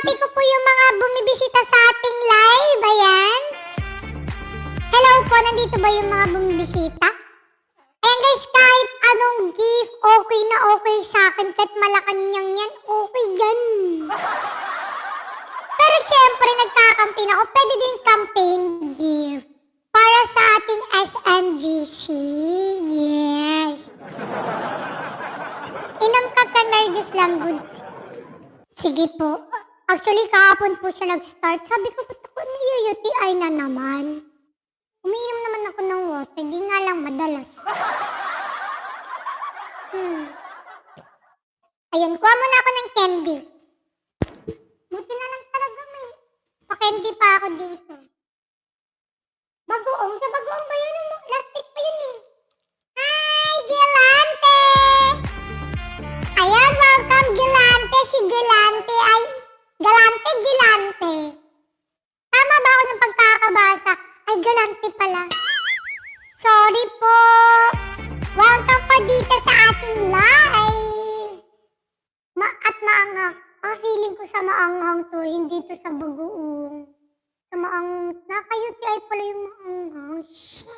binabati ko po yung mga bumibisita sa ating live. Ayan. Hello po, nandito ba yung mga bumibisita? Ayan guys, kahit anong gift, okay na okay sa akin. Kahit malakanyang yan, okay gan. Pero syempre, nagkakampin ako. Pwede din campaign gift. Para sa ating SMGC. Yes. Inom ka ka, Nerjus lang goods. Sige po. Actually, kahapon po siya nag-start. Sabi ko, ba't ako na-UTI na naman? Umiinom naman ako ng water. Di nga lang madalas. Ayun, kuha muna ako ng candy. Buti na lang talaga may pa-candy pa ako dito. Bagoong? Sa bagoong ba yun? Plastic pa yun eh. Hi, Galante! Ayan, welcome Galante. Si Galante ay Galante, Gilante. Tama ba ako ng pagkakabasa? Ay, Galante pala. Sorry po. Welcome pa dito sa ating live. At maanghang. Feeling ko sa maanghang to, hindi to sa bagoong. Sa naka-UTI pala yung maanghang. Shit.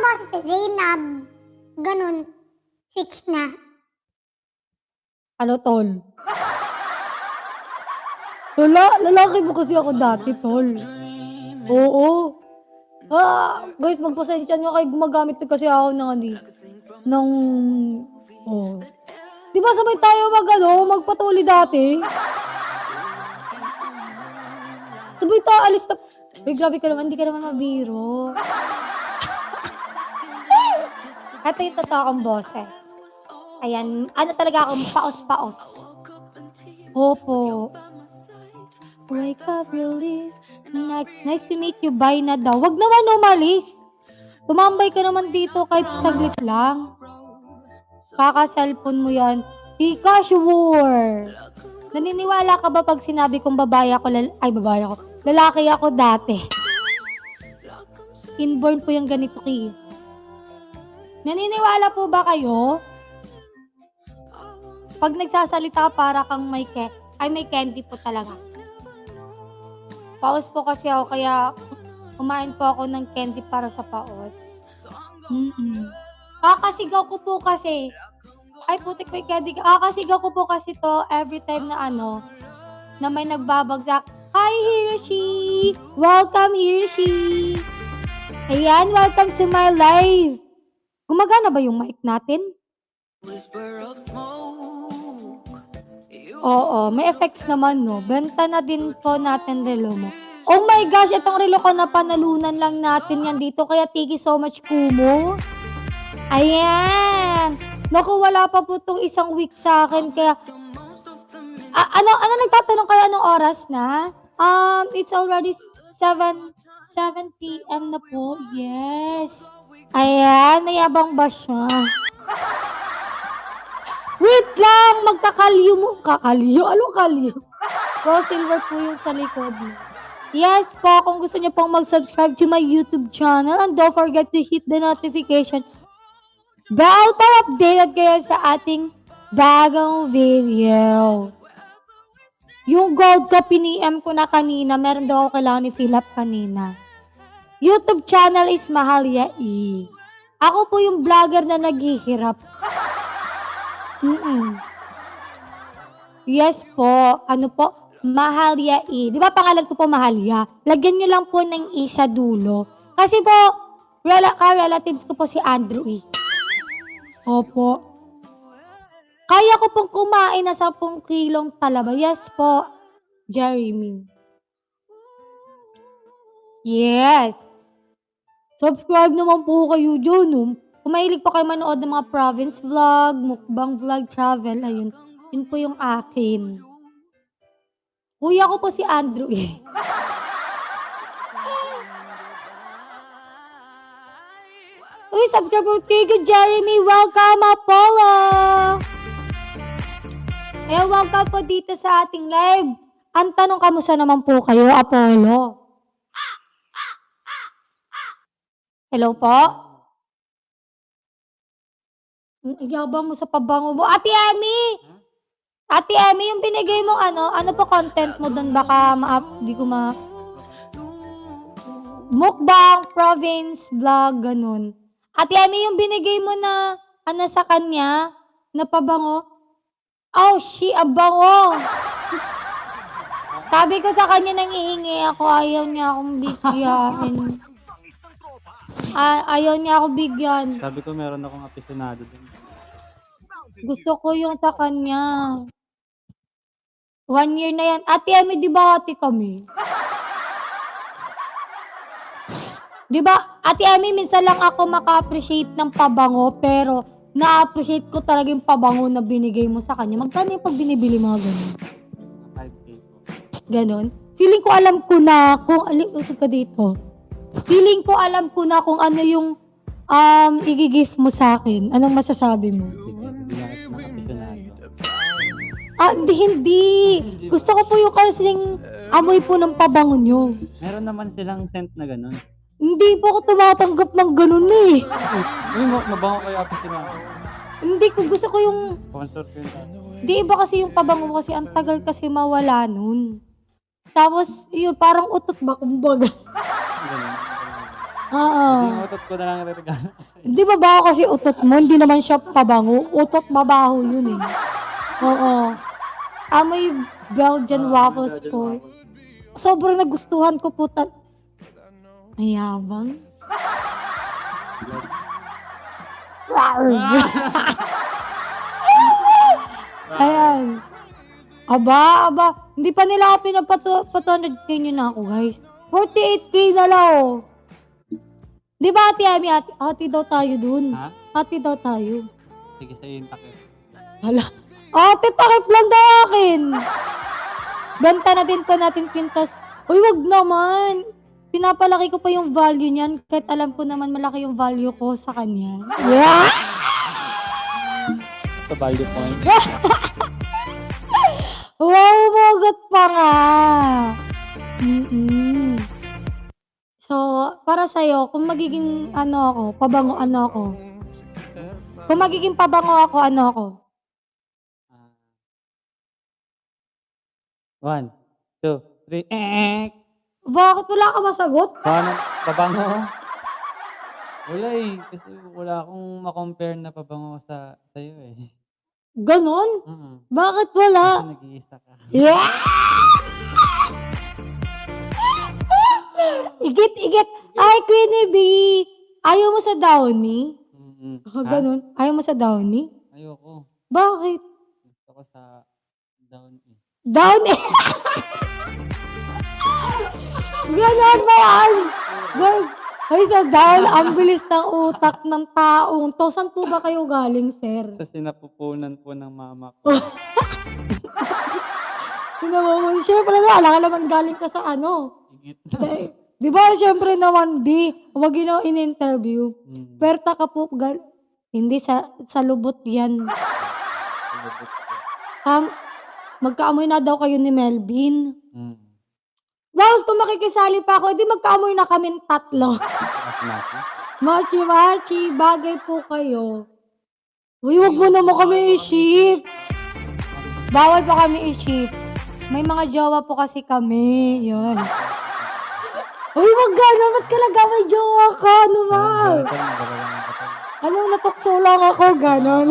Boses si Zainab, ganun, switch na. Ano, tol? Lalaki mo kasi ako dati, tol. Oo. Guys, magpasensya nyo kayo, gumagamit na kasi ako ng oh. Di ba sabay tayo magpatuli dati? Sabay tayo alis na, uy, grabe ka naman, hindi ka naman mabiro. Ito yung totoo kong boses. Ayan, ano talaga akong paos-paos. Opo. Wake up, relief. Nice to meet you, bye na daw. Wag naman umalis. Tumambay ka naman dito kahit saglit lang. Kaka-cellphone mo yan. Di ka sure. Naniniwala ka ba pag sinabi kong babae ako, lalaki ako dati? Inborn po yung ganito ki. Naniniwala po ba kayo? Pag nagsasalita para kang may candy po talaga. Paos po kasi ako, kaya kumain po ako ng candy para sa paos. Kakasigaw ko po kasi. Ay, putik may candy. Kakasigaw ko po kasi to every time na may nagbabagsak. Hi, Hiroshi! Welcome, Hiroshi! Ayan, welcome to my live. Gumagana ba yung mic natin? Oo, may effects naman, no? Benta na din po natin relo mo. Oh my gosh, itong relo ko na panalunan lang natin yan dito. Kaya thank you so much, Kumo. Ayan. Naku, wala pa po itong isang week sa akin. Kaya, ano nagtatanong kayo anong oras na? It's already 7 p.m. na po. Yes. Ayan, mayabang ba siya? Wait lang! Magkakalyo mo. Kakalyo? Ano kalyo? Pro silver po yung sa likod mo. Yes po, kung gusto niyo pong mag-subscribe to my YouTube channel, and don't forget to hit the notification bell para updated kayo sa ating bagong video. Yung gold ko, piniem ko na kanina. Meron daw ako kailangan ni Philip kanina. YouTube channel is Mahalia E. Ako po yung vlogger na naghihirap. Yes po. Ano po? Mahalia E. Di ba pangalan ko po Mahalia? Lagyan nyo lang po ng E sa dulo. Kasi po, relatives ko po si Andrew E. Opo. Kaya ko pong kumain na 10 kilong talaba. Yes po, Jeremy. Yes. Subscribe naman po kayo dyan. Kung mahilig po kayo manood ng mga province vlog, mukbang vlog, travel, ayun. Yun po yung akin. Kuya ko po si Andrew eh. Uy, subscribe po kayo, Jeremy. Welcome, Apollo. Ayan, welcome po dito sa ating live. Ang tanong, kamusta naman po kayo, Apollo? Hello po? Yabang mo sa pabango mo. Ate Emmy! Ate Emmy, yung binigay mo ano po content mo doon? Baka di ko mukbang, province, vlog, ganun. Ate Emmy, yung binigay mo na sa kanya, na pabango? Oh, ang bango! Sabi ko sa kanya nang ihingi ako, ayaw niya akong bigyan. Ayaw niya ako bigyan. Sabi ko meron akong aficionado din. Gusto ko yung sa kanya. 1 year na yan. Ate Emmy, di ba ate kami? Di ba, Ate Emmy, minsan lang ako maka-appreciate ng pabango, pero na-appreciate ko talaga yung pabango na binigay mo sa kanya. Magkano yung pag binibili mga ganun? 5K po. Ganon? Feeling ko alam ko na kung, usog ka dito. Feeling ko alam ko na kung ano yung i-gift mo sa akin. Anong masasabi mo? Sige, hindi nga ng aficionado. Hindi. Gusto ko po yung kasing amoy po ng pabango nyo. Meron naman silang scent na ganun. Hindi po ako tumatanggap ng ganun eh. Uy, mabango kayo aficionado. Hindi ko, gusto ko yung, Sponsor ko yun. di iba kasi yung pabango mo kasi ang tagal kasi mawala nun. Tapos, yun, parang utot ba kumbaga? Ganun. Oo. Hindi yung utot ko na lang regalo. Di ba baho kasi utot mo? Hindi naman siya pabango. Utot babaho yun eh. Oo. Amoy Belgian waffles po. Sobrang nagustuhan ko po. Mayabang. Ayan. Aba. Hindi pa nila ako pinapatuanad nyo na ako, guys. 48K na lang, oh. Di ba, Ate Ami? Ate daw tayo dun. Ha? Ate daw tayo. Sige, sa'yo yung takip. Hala. Ate, takip lang daw akin. Benta na din po natin pintas. Uy, wag naman. Pinapalaki ko pa yung value niyan kahit alam ko naman malaki yung value ko sa kanya. Yeah! Ito, value point. Wow, magot pa nga. Mm-mm. So, para sa'yo, kung magiging pabango ako. Kung magiging pabango ako, ako. 1, 2, 3. Bakit wala ka masagot? Paano? Pabango? Wala eh. Kasi wala akong makompare na pabango sa'yo eh. Ganon? Bakit Kasi wala? nag-iisa ka. Yeah! Igit. Ay, Queenie B! Ayaw mo sa Downy? Ganon. Ayaw mo sa Downy? Ayoko. Bakit? Gusto ko sa down eh. Downy? Ganon ba yan? Ay, sa down, ang bilis ng utak ng taong to. Saan po ba kayo galing, sir? Sa sinapupunan po ng mama ko. Siyempre na, alam naman galing ka sa Higit. Di ba, siyempre naman, huwag yun in-interview. Perta ka po, hindi sa lubot yan. Magkaamoy na daw kayo ni Melvin. Tapos kung makikisali pa ako, di magkaamoy na kami tatlo. Machi, bagay po kayo. Uy, wag mo naman kami i-ship. Bawal pa kami i-ship. May mga jowa po kasi kami. Yun. Uy, wag gano'n. Ba't ka may jowa ka? Ano ba? Anong natukso lang ako? Gano'n.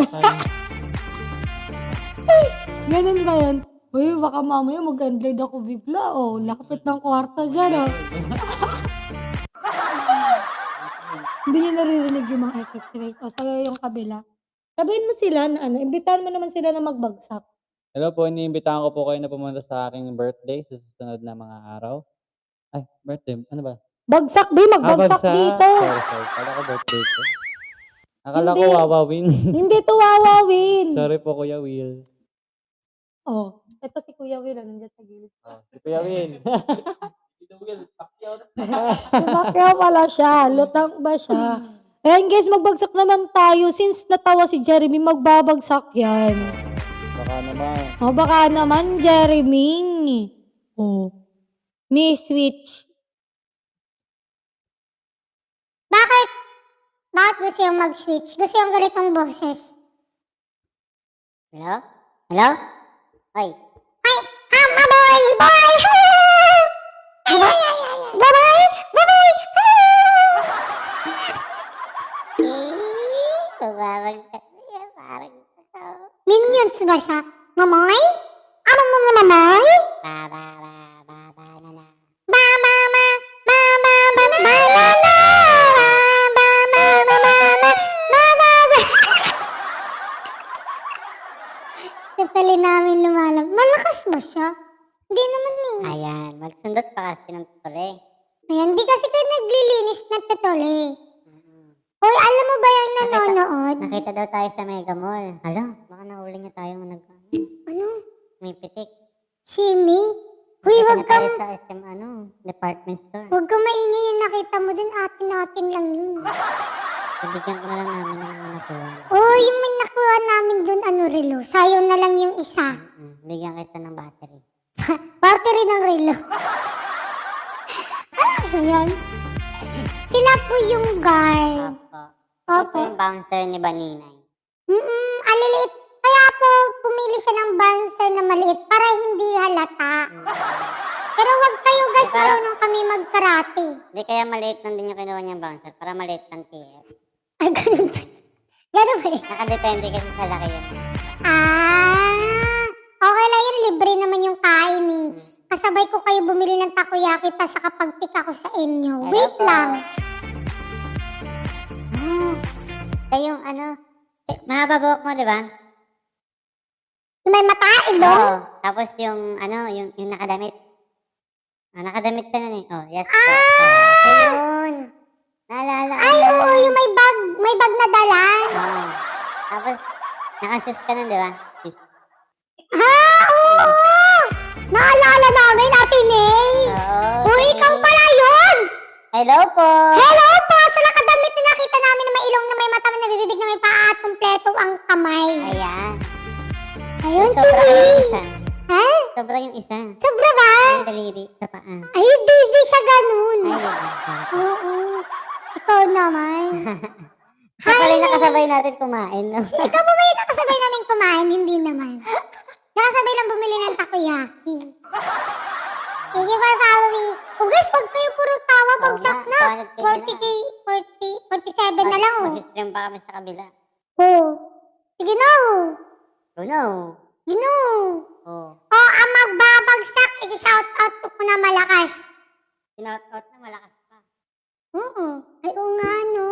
Ganun ba yan? Uy, baka mamaya mag-unload ako bigla, oh. Lakapit ng kwarto dyan, oh. Hindi niyo naririnig yung mga effect. O, sa'yo yung kabila. Sabihin mo sila na imbitahan mo naman sila na magbagsak. Hello po, iniimbitahan ko po kayo na pumunta sa aking birthday sa susunod na mga araw. Ay, birthday. Ano ba? Bagsak, magbagsak dito. Sorry. Kala ko birthday ko. Akala ko wawawin. Hindi to wawawin. Sorry po, Kuya Will. Oh, ito si Kuya Will, nandiyan sa gilid. Si Kuya Will. Sumakyaw pala siya. Lutang ba siya? Ayan guys, magbagsak naman tayo. Since natawa si Jeremy, magbabagsak yan. Baka naman. O baka naman, Jeremy. Oh. May switch. Bakit? Bakit gusto yung mag-switch? Gusto yung ganitong boses? Hello? Hello? Hoy, Ay! Baboy! Boy! Baboy! Baboy! babagsak niya, parang Minions ba siya? Mamoy? Ano mo na mamoy? ba-ba-ba-ba-ba-na-na. Tatali namin lumalab. Malakas ba siya? Hindi naman eh. Ayan, magsundot pa kasi ng tuli. Ayan, di kasi kayo naglilinis na tutuli. Hoy, alam mo ba yung nanonood? Nakita daw tayo sa Mega Mall. Hala, baka nahuli niya tayong Ano? may pitik. Simi? Hoy, Nakita wag niya kang, tayo sa SM, department store. wag kang maingay yung nakita mo dun. Atin lang yun. Bibigyan ko na lang namin ng mga nakuha. Oh, yung may nakuha namin dun, relo. Sayo na lang yung isa. Bigyan kita ng battery. Battery ng relo. Ano yan? Sila po yung guard. Opo. Opo. Ito yung bouncer ni Baninay. Aliliit. Kaya po, pumili siya ng bouncer na maliit para hindi halata. Pero wag kayo guys, marunong kami mag-karate. Hindi kaya maliit lang din yung kinuha niyang bouncer para maliit ng TF. Ay, ganun ba? Ganun ba yun? Nakadepende kasi sa laki yun. Okay lang yun. Libre naman yung kain eh. kasabay ko kayo bumili ng takoyaki tas nakapag-pick ako sa inyo. Hello Wait po. lang. Yung mahaba buhok mo, di ba? Yung may mata, ilong? Oo. Tapos yung nakadamit. Nakadamit siya nun eh. Oh, yes po. Ayun. Naalala ko Ay, na. oo, yung may bag na dala. Oo. Tapos, nakashoes ka nun, di ba? Oo! Naalala namin, Ate May. Oo. Uy, sige. ikaw pala yun! Hello po. Hello po! Sa nakadamit na nakita namin na may ilong na may mata na nabibig na may paa at kumpleto ang kamay. Ayan. Ayun, Sobra yung sige. isa. Ha? Sobra yung isa. Sobra ba? Yung daliri sa paa. Ay, di siya ganun. Ay, di ba? Oo. Ikaw naman. Siya pala yung nakasabay natin kumain. No? Ikaw ba yung nakasabay namin kumain? Hindi naman. Nakasabay lang bumili ng takoyaki. Thank you for following. Oh guys, pag kayo puro tawa, Oo bagsak nga, na. 200K 47 na lang oh. Mag-stream pa kami sa kabila. Oh. Sige na oh. Oh no. Sige na oh. Oh. Oh, ang magbabagsak, isa-shoutout ko na malakas. Sinout-out na malakas pa. Oo. Ay, oo nga no.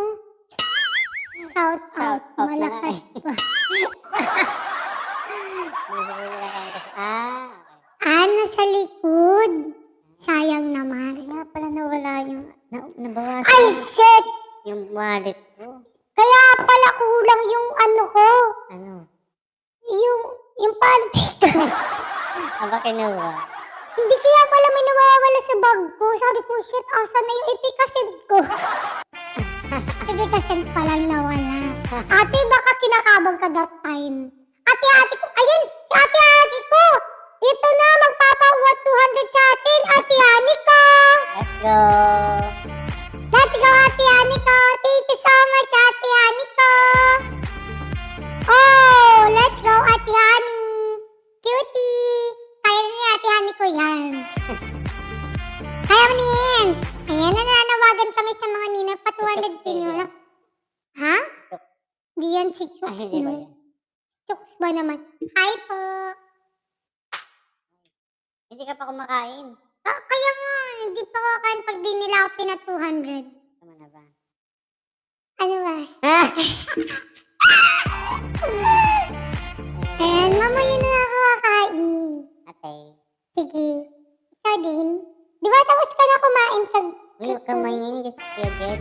Shout out. Shout out na Malakas nga pa. Ah, Ano sa likod? Sayang naman. kaya pala nawala yung, nabawasan Ay, shit! yung wallet ko. Kaya pala kulang yung ano ko. Ano? Yung panty ko. Aba kinuha. Hindi kaya pala may nawawala sa bag ko. Sabi ko, shit, asan na yung ipikasin ko? Ipikasin palang nawala. Ate, baka kinakabang ka that time. Ate ko, ayun, ate ko. Ito na, magpapawa 200 sa atin, Ate Anika. Let's go. Let's go, Ate Anika. Thank you so much, Ate Anika. Oh, let's go, Ate Hani. Cutie. Kaya ni Ate Hani ko yan. Kaya mo niyan. Ayan, nananawagan kami sa mga ninang pa 200 din yun. Ha? Di yan si Ay, Chooks, hindi ba no? yan? Chooks ba naman? Hi po. Hindi ka pa kumakain. Kaya nga, hindi pa ko kain pag di nila ako pina 200. Tama na ba? Ano ba? Ah! Ayan, mamaya na ako kakain. Ate. Sige. Ikaw din. Di ba tapos ka na kumain pag... Uy, huwag kang maingin kasi Kuya Jed.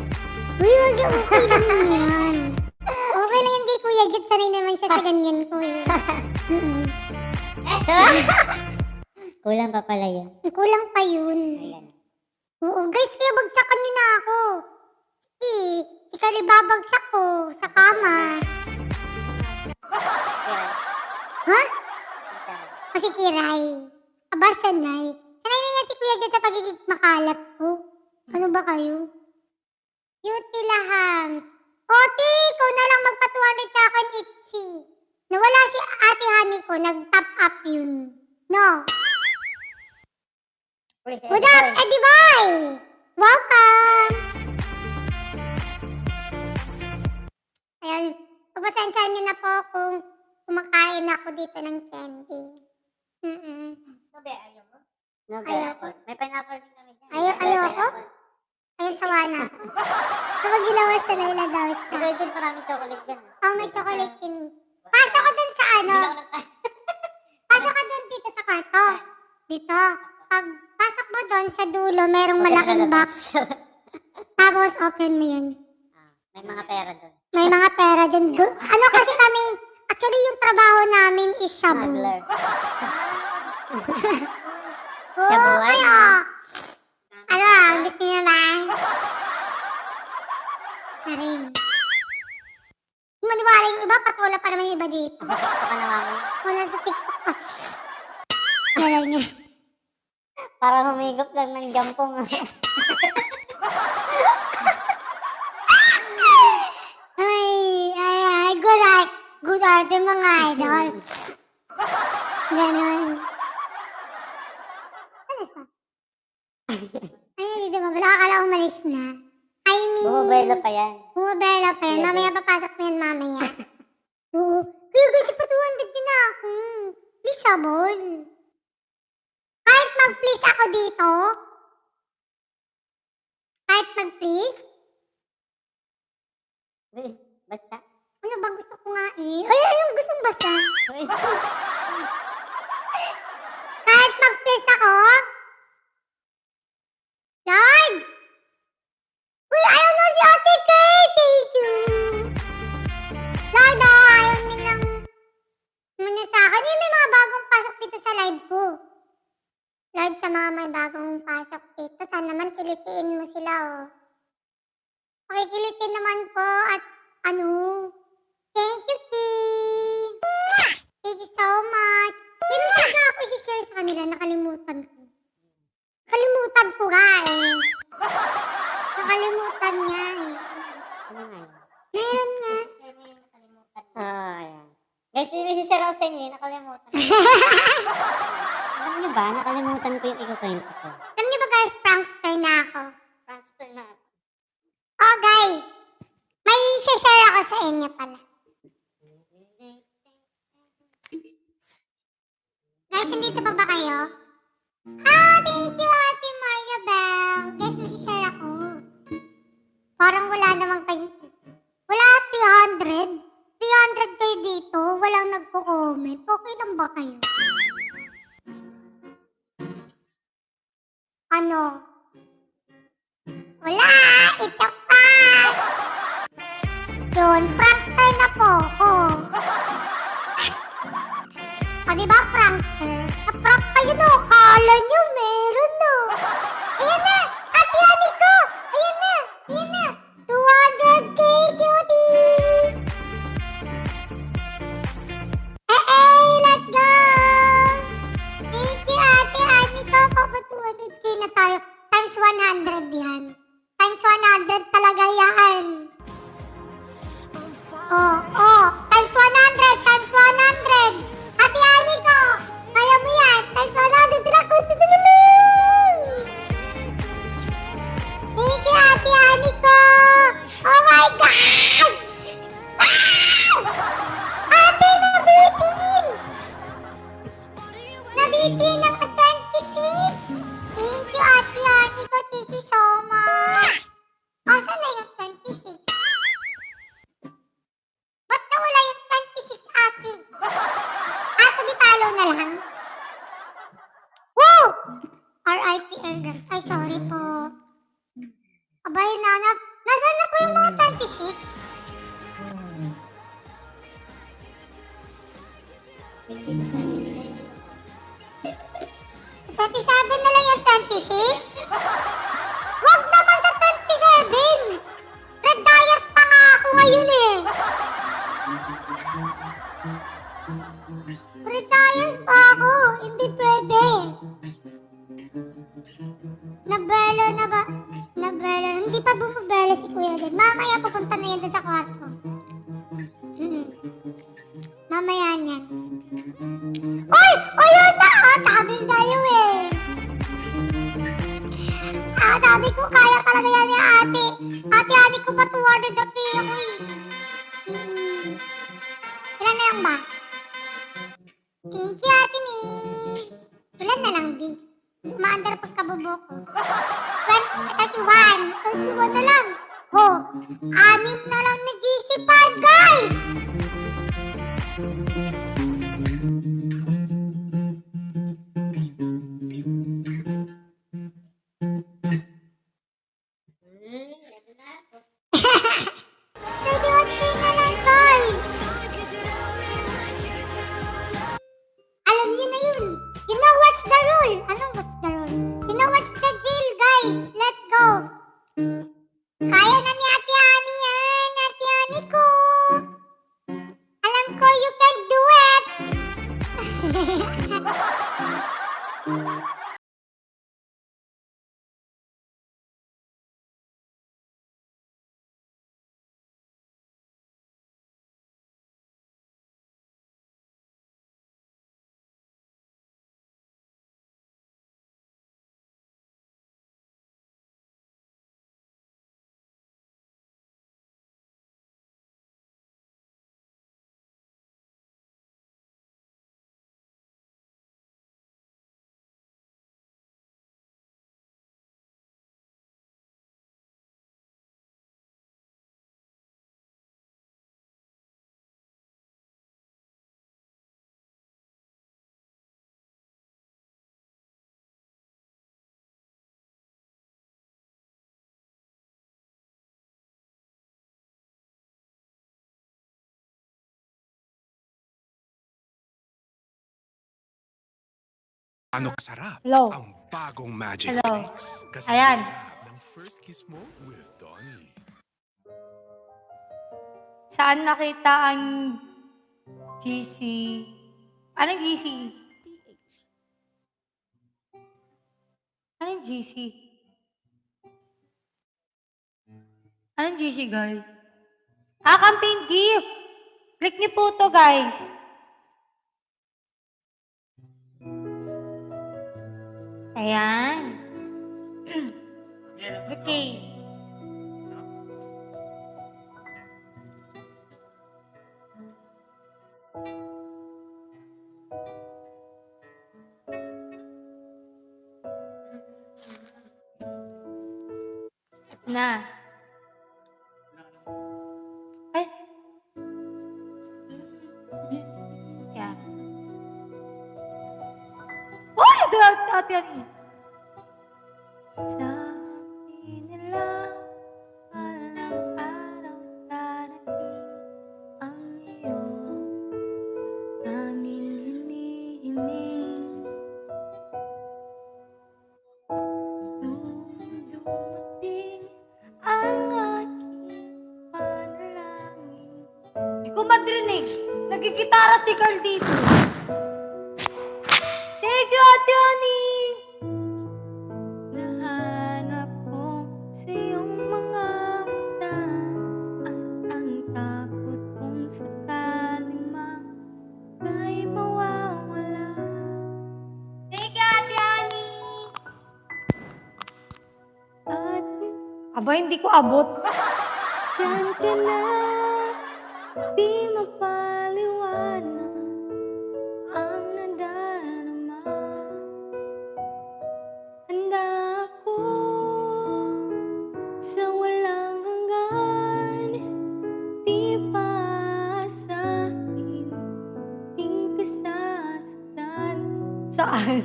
Uy, wag yung okay lang yan. Okay lang hindi Kuya Jet, sanay naman siya sa ganyan ko eh. Mm-mm. Kulang pa pala yun. Kulang pa yun. Ayan. Oo, guys, kaya bagsakan niyo na ako. Sige, ikaw rin babagsak ko sa kama. Ha? Kasi kiray. Aba, sanay. Sanay na yan si Kuya Jet sa pagiging makalat ko. Ano ba kayo? Cutie lahams. Oti, ikaw na lang magpa 200 sa akin, Itzy. Nawala si Ate Honey ko, nag-top up yun. No. Good up, Eddie Boy! Welcome! Ayan, pagpasensyahan niyo na po kung kumakain ako dito ng candy. Nobe, ayaw mo? Nobe, Ayoko. may pineapple din kami dyan. Ayoko? Ayun, sawa na ako. Kapag ginawa sa Layla daw Si siya. Kuya Jed, maraming chocolate dyan. Oh, may chocolate din. Pasok ka dun sa ano? Pasok ka dun dito sa kwarto. Dito. Pag pasok mo dun sa dulo, merong malaking box. Tapos open mo yun. May mga pera doon. May mga pera dun. Ano kasi kami, actually yung trabaho namin is shabu. Smuggler. Oo, Shabuan. kaya. Ano, gusto niyo ba? Saring. Maniwala yung iba, patula pa naman yung iba dito. Sa TikTok ka na mami. Wala sa TikTok pa. Galing niya. Para humigop lang ng jampong. Ay, good night yung mga idol. Ganon. Ano siya? Ay, hindi ba? Bala akala umalis na. I mean, Bumabelo pa yan. bumabela pa yan. Mamaya papasok mo yan mamaya. Oo. Kaya kasi pa 200 din ako. Lisabon. Kahit mag-please ako dito? Kahit mag-please? Uy, basta. Ano ba gusto ko nga eh? Ay, anong gustong basta? Uy. Kahit mag-please ako? Lord! Uy, ayaw na si Ate Kay! Thank you! Lord, ayaw nilang muna sa akin. May mga bagong pasok dito sa live ko. Lord, sa mga may bagong pasok dito, sana naman kilitiin mo sila, oh. Pakikilitin naman po at ano, thank you, King! Thank you so much! Hindi mo talaga ako i-share sa kanila, nakalimutan ko. Nakalimutan ko nga eh. Nakalimutan nga eh. Ano nga yun? Meron nga. Share mo yung nakalimutan. Ayan. Guys, may share ako sa inyo, nakalimutan. Alam niyo ba, nakalimutan ko yung ikukwento ko. Alam niyo ba guys, prankster na ako. Prankster na ako. Oh guys, may share ako sa inyo pala. Guys, nandito pa ba kayo? Thank you, Ate Maria Bell. Guys, may share ako. Parang wala namang kayo. Wala 300. 300 kayo dito. Walang nagko-comment. Okay lang ba kayo? Ano? Wala! Ito pa! Yun, prankster na po ako. O, diba prankster? Na-prank kayo no? Kala nyo meron no? Ayan na! Ate Ani ko! Ayan na! Ayan na! 200k cutie! Let's go! Thank you, Ate Ani ko. Papa 200k na tayo. Times 100 yan. Times 100 talaga yan. Times 100, times 100. Ate Ani ko, kaya mo yan. Times 100 sila ko. Thank you, Ate Ani ko. Oh my God! Ate, nabitin! Nabitin ng 26! Thank you, Ate Ani ko. Thank you so much. Asan na yung 26? Ba't nawala yung 26, Ate? Ate, di follow na lang. Woo! R.I.P. Ergan. Ay, sorry po. Abay, nanap. Nasaan na po yung mga 26? 27 na lang yung 26? Wag naman sa 27! Red Dias pa nga ako ngayon eh! Red Dias pa ako! Hindi pwede! Nabelo na ba? Nabelo. Hindi pa bumabelo si Kuya dyan. Mamaya pupunta na yan doon sa kwarto. Mamaya niyan. Uy! Ayun na! Sabi sa'yo eh! Sabi ko kaya talaga yan ni ate. Ate Ani ko pa 200 na kaya ako eh. Ilan na lang ba? Thank you, Ate Miss. Ilan na lang, B? Maandar pagkabubo ko. 31. 31 na lang. Oh, 6 na lang na GC5, guys! Ano kasarap Hello. ang bagong Magic Hello. Flakes? Kasi Ayan. ng first kiss mo with Donnie. Saan nakita ang GC? Anong GC? Anong GC? Anong GC, guys? Campaign gift! Click niyo po to, guys. Ayan. Okay. Ito na. Ay. Yan. Uy! Ate yan. Sabi nila, alam araw darating ang iyong tanging hinihiling. Nung dumating ang aking panalangin. Di ko madrinig. Nagigitara si Carl dito. Thank you, Ate Annie! Nahanap ko sa iyong mga mata at ang takot kong sakaling maka'y mawawala. Thank you, Ate Annie! At aba, hindi ko abot. Diyan ka na, di mapaliwanag ang nadarama. Handa ako sa walang hanggan, di paasahin, di ka sasaktan. Saan?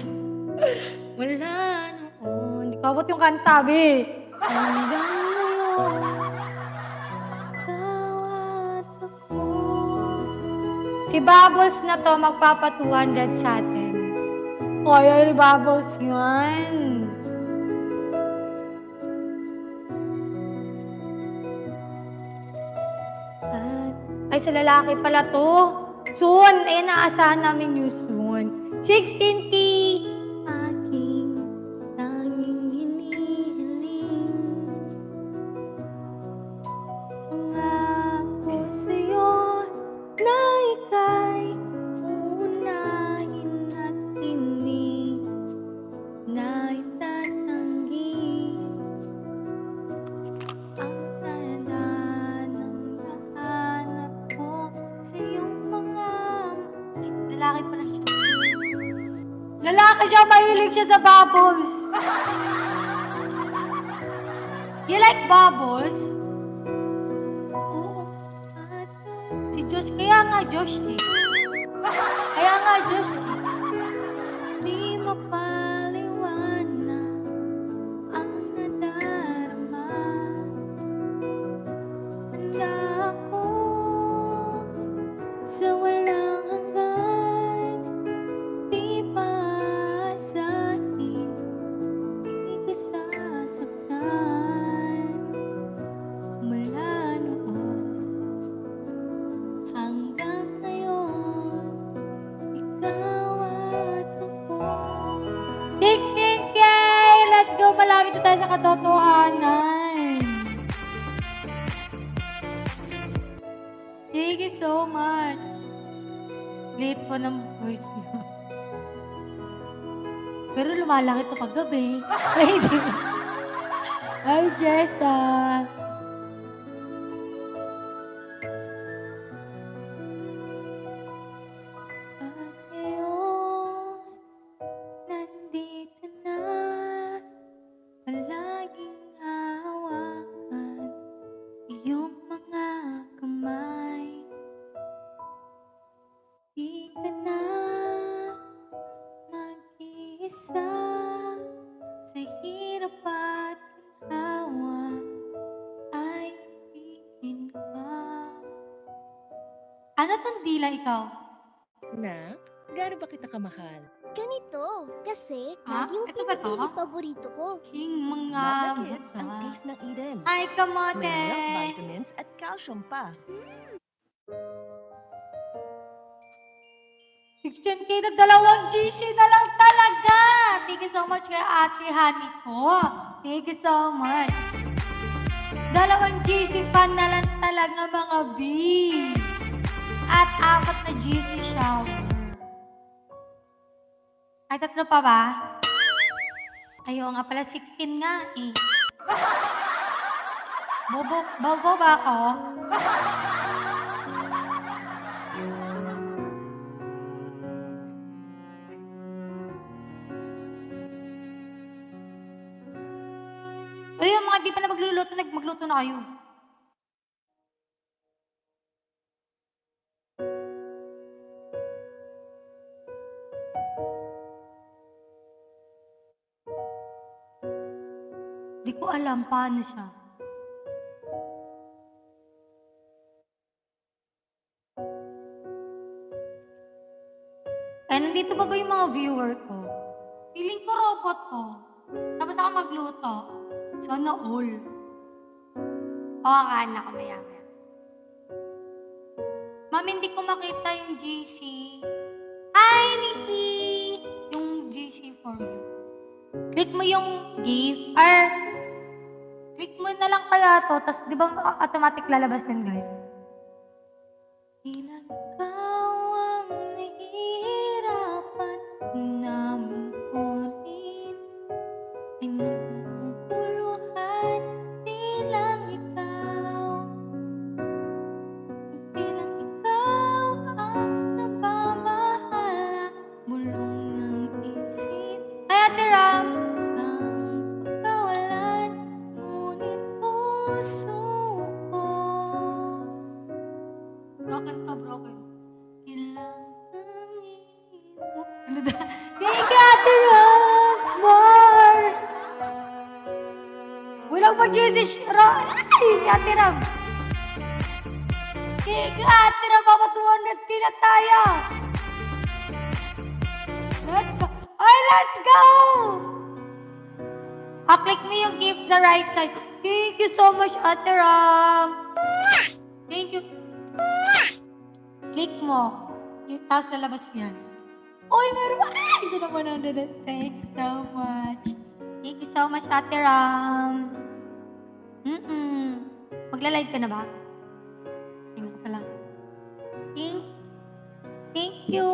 Wala noon. Hindi ko abot yung kanta, be. Hanggang ngayon, ikaw at ako. Si Bubbles na to magpapa 200 sa atin. Kaya ni Bubbles yun. Ay, sa lalaki pala to. Soon. Ayan, naasahan namin yung soon. 16K. Aking tanging hinihiling. Pangako sa'yo na ika'y uunahin at hindi na itatanggi ang tanda ng nahanap ko sa iyong mga lalaki pala siya. Lalaki siya, mahilig siya sa bubbles. You like bubbles? Oo. Si Josh, kaya nga Josh eh. Kaya nga Josh eh. Di mapaliwanag ang nadarama. Handa ako sa walang hanggan, di paasahin, di ka sasaktan. Mula noon hanggang ngayon, ikaw at ako. Tik-tik-kay! Let's go! Malapit na tayo sa katotohanan. Thank you so much. Late po ng voice niyo. Pero lumalaki ito pag gabi. Ay, Jessa. At ngayon, nandito na, palaging hawakan iyong mga kamay. Di ka na mag-iisa sa hirap at ginhawa, ay ibigin ka. Ano tong dila ikaw? Nak, gaano ba kita kamahal? Ganito, kasi Ah, lagi mo ito ba to? pinipili paborito ko. King mga Love na kids ang buta. taste ng Eden. Ay, kamote! May milk vitamins at calcium pa. 16K na 2 GC na lang talaga! Thank you so much kay Ate Honey ko. Thank you so much. 2 GC fan na lang talaga mga B. At 4 na GC shower. Ay, 3 pa ba? Ayaw nga pala, 16 nga eh. Bobo ba ako? Ay, yung mga di pa na magluluto, magluto na kayo. Di ko alam paano siya. Eh, nandito pa ba yung mga viewer ko? Feeling ko robot ko. Tapos ako magluto. Sana all. Oo, kain ako maya-maya. Ma'am, hindi ko makita yung GC. Hi, Nikki! Yung GC for you. Click mo yung gift. Click mo na lang kaya to. Tapos, di ba automatic lalabas yun, guys? Ilang ikaw ang nahihirapan namin ko rin. Pinaguguluhan, di lang ikaw. Di lang ikaw ang nababahal. Bulong ng isip. Ay, Ate Ram! Kang pagkawalan, ngunit puso ko. Broken pa, broken. Kailangan mo. Ano da? Thank you, Ate Ram! More! Walang pa Jesus Ram! Ay, Ate Ram! Thank you, Ate Ram! Papa 200k na tayo! Let's go! Ay, let's go! Click mo yung gift sa right side. Thank you so much, Ate Ram! Thank you. Click mo. Yung taas lalabas yan. Uy, meron ba? Ay, hindi naman nandun. Thank you so much. Thank you so much, Ate Ram. Magla-live ka na ba? Tingnan ko pala. Thank you.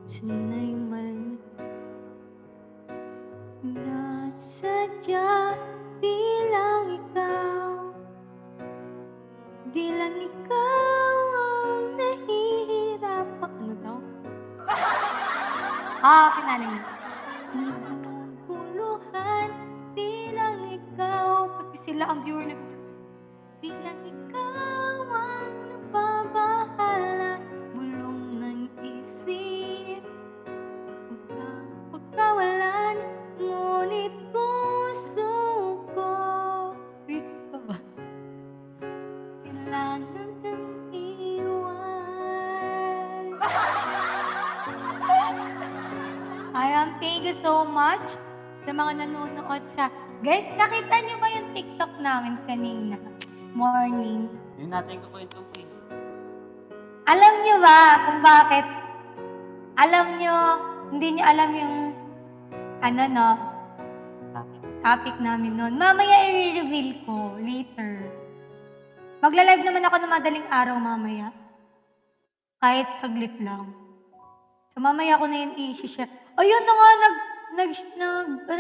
Sana'y mali. Sinasadya, di lang ikaw. Di lang ikaw ang nahihirapan. Ano daw? Kinanin mo. Naguguluhan, di lang ikaw. Pati sila ang viewer na... Di lang ikaw ang nababahala. Bulong ng isip. Huwag kang pagkawalan, ngunit puso ko. Visit pa ba? Kailangan kang iwan. Ayan, thank you so much sa mga nanonood sa... Guys, nakita niyo ba yung TikTok namin kanina? Morning. Yun natin kukwento po eh. Alam niyo ba kung bakit? Alam niyo, hindi niyo alam yung topic namin noon. Mamaya i-reveal ko later. Magla-live naman ako ng madaling araw mamaya. Kahit saglit lang. So mamaya ko na yun i-share. Ayun na nga,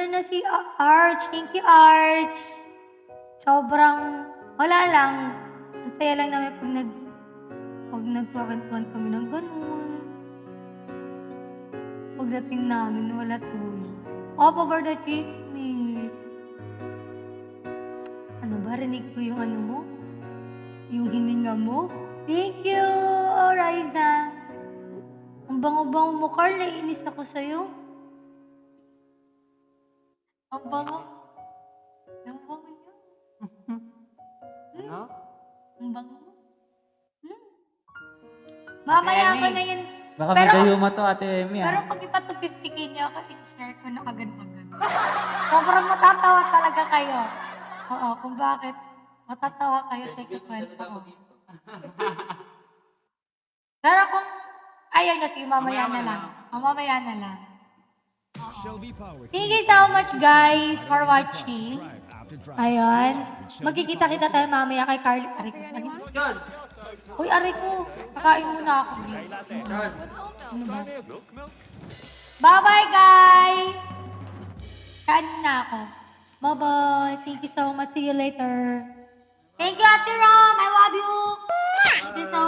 na si Arch. Thank you, Arch. Sobrang, wala lang. Ang saya lang namin pag nagkakwentuhan kami ng ganun. Pagdating namin, wala tulog. Over the chismis. Ano ba, rinig ko yung ano mo? Yung hininga mo? Thank you, Oriza. Ang bango-bango mo, Carl. Naiinis ako sa'yo. Ang bango. Ang bango niyo. Ano? Ang bango mo. Mamaya ko na yun. Baka Pero- may gayuma to, Ate Emmy, Pero ah. pag ipa to 50k niyo ako, in-share ko na agad-agad. Sobrang matatawa talaga kayo. Oo, kung bakit matatawa kayo sa ikikwento ko. Pero kung ayaw na, sige, mamaya na lang. Mamaya na lang. Thank you so much, guys, for watching. Ayun. Magkikita-kita tayo mamaya kay Carly. Aray ko. Uy, aray ko. Kakain muna ako. Ano ba? Bye-bye, guys! Kain na ako. Bye-bye. Thank you so much. See you later. Thank you, Ate Rom. I love you. Thank you so